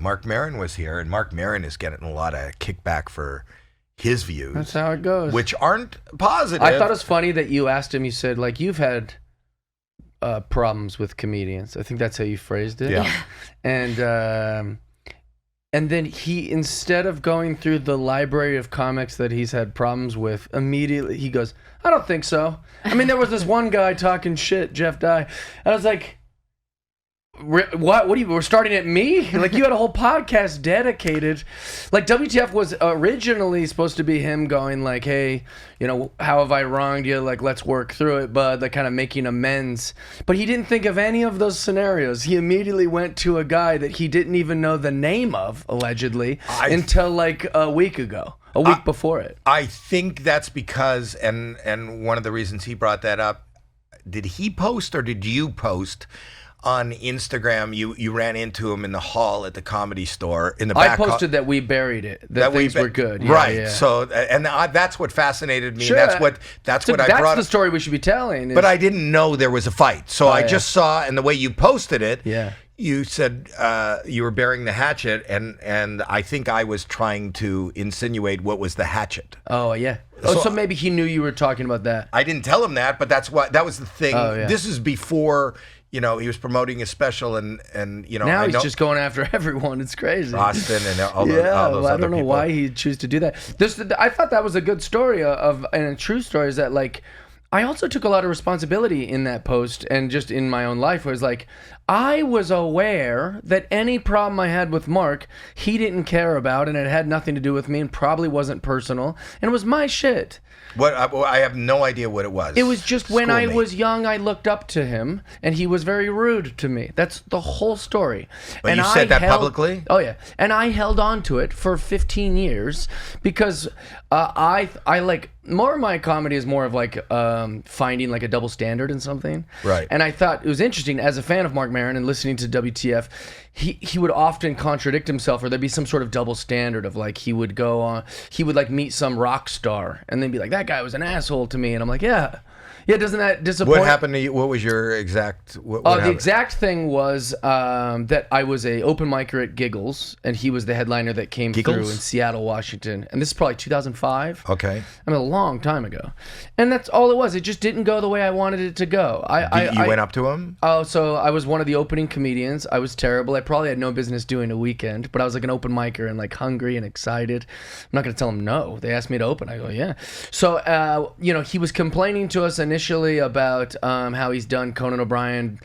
Marc Maron was here, and Marc Maron is getting a lot of kickback for his views. That's how it goes. Which aren't positive. I thought it was funny that you asked him, you said, like, you've had problems with comedians. I think that's how you phrased it. Yeah. And then he, instead of going through the library of comics that he's had problems with, immediately he goes, I don't think so. I mean, there was this one guy talking shit, Jeff Dye. I was like, what are you, we're starting at me? Like, you had a whole podcast dedicated. Like, WTF was originally supposed to be him going like, hey, you know, how have I wronged you? Like, let's work through it, bud. Like, kind of making amends. But he didn't think of any of those scenarios. He immediately went to a guy that he didn't even know the name of, allegedly, until like a week ago. A week before it. I think that's because, and one of the reasons he brought that up, did he post or did you post on Instagram? You ran into him in the hall at the Comedy Store in the back. I posted that we buried it. That things were good. Yeah, right. Yeah. So, and that's what fascinated me. Sure. And that's what I brought. That's the story we should be telling. But I didn't know there was a fight. So I just saw, and the way you posted it, you said you were burying the hatchet, and I think I was trying to insinuate what was the hatchet. Oh, yeah. So maybe he knew you were talking about that. I didn't tell him that, but that was the thing. Oh, yeah. This is before, you know, he was promoting his special, and you know, now he's just going after everyone. It's crazy. Austin and all those I other don't know people. why he'd choose to do that. I thought that was a good story and a true story is that, like, I also took a lot of responsibility in that post and just in my own life, where it's like, I was aware that any problem I had with Mark, he didn't care about, and it had nothing to do with me and probably wasn't personal, and it was my shit. What I have no idea what it was. It was just when I was young, I looked up to him, and he was very rude to me. That's the whole story. But you said that publicly? Oh, yeah. And I held on to it for 15 years because I like, more of my comedy is more of like finding like a double standard in something. Right. And I thought it was interesting, as a fan of Marc Maron and listening to WTF, he would often contradict himself, or there'd be some sort of double standard of like, he would like meet some rock star and then be like, that guy was an asshole to me. And I'm like, yeah, doesn't that disappoint? What happened to you? What was your exact? What the exact thing was that I was a open micer at Giggles, and he was the headliner that came through in Seattle, Washington. And this is probably 2005. Okay. I mean, a long time ago. And that's all it was. It just didn't go the way I wanted it to go. You went up to him? Oh, so I was one of the opening comedians. I was terrible. I probably had no business doing a weekend, but I was like an open micer and like hungry and excited. I'm not going to tell them no. They asked me to open. I go, yeah. So, you know, he was complaining to us initially about how he's done Conan O'Brien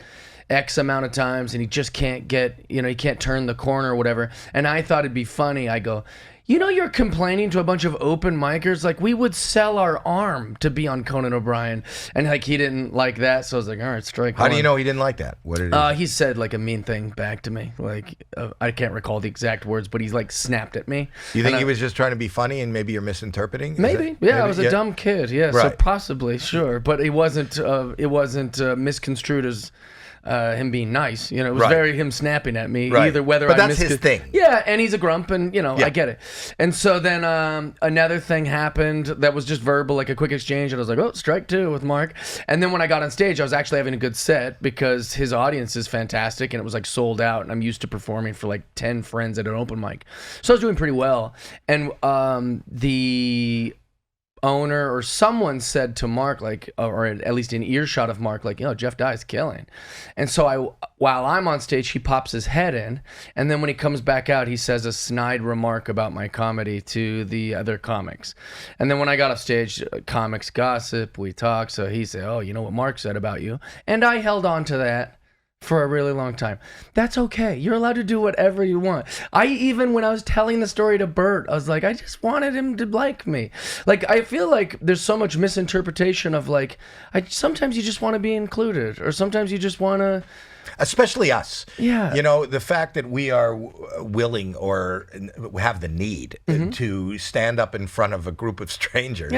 X amount of times and he just can't get, you know, he can't turn the corner or whatever. And I thought it'd be funny. I go, you know, you're complaining to a bunch of open micers. Like, we would sell our arm to be on Conan O'Brien. And like, he didn't like that. So I was like, all right, strike one. How do you know he didn't like that? What did he said like a mean thing back to me. Like, I can't recall the exact words, but he's like snapped at me. You think he was just trying to be funny and maybe you're misinterpreting? Maybe. I was a dumb kid. Yeah. Right. So possibly, sure. But it wasn't misconstrued as him being nice. You know, it was very him snapping at me. Right. Either whether but I that's his thing. Yeah, and he's a grump, and you know, I get it. And so then another thing happened that was just verbal, like a quick exchange, and I was like, oh, strike two with Mark. And then when I got on stage, I was actually having a good set because his audience is fantastic, and it was like sold out, and I'm used to performing for like 10 friends at an open mic. So I was doing pretty well. And the owner or someone said to Mark, like, or at least in earshot of Mark, like, you know, Jeff Dye is killing. And so while I'm on stage, he pops his head in, and then when he comes back out, he says a snide remark about my comedy to the other comics. And then when I got off stage, comics gossip, we talk, so he said, oh, you know what Mark said about you? And I held on to that for a really long time. That's okay. You're allowed to do whatever you want. Even when I was telling the story to Bert, I was like, I just wanted him to like me. Like, I feel like there's so much misinterpretation of like, sometimes you just want to be included, or sometimes you just want to... Especially us. Yeah. You know, the fact that we are willing or have the need to stand up in front of a group of strangers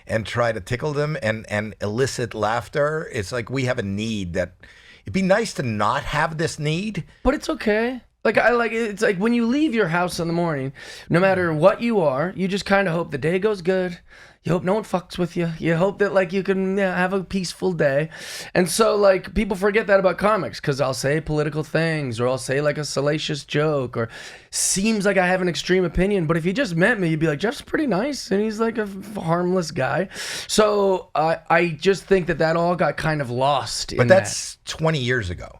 and try to tickle them and elicit laughter, it's like we have a need that... It'd be nice to not have this need. But it's okay. It's like when you leave your house in the morning, no matter what you are, you just kind of hope the day goes good. You hope no one fucks with you. You hope that like you can have a peaceful day. And so like people forget that about comics because I'll say political things or I'll say like a salacious joke or seems like I have an extreme opinion. But if you just met me, you'd be like, Jeff's pretty nice and he's like a harmless guy. So I just think that all got kind of lost. But that's 20 years ago.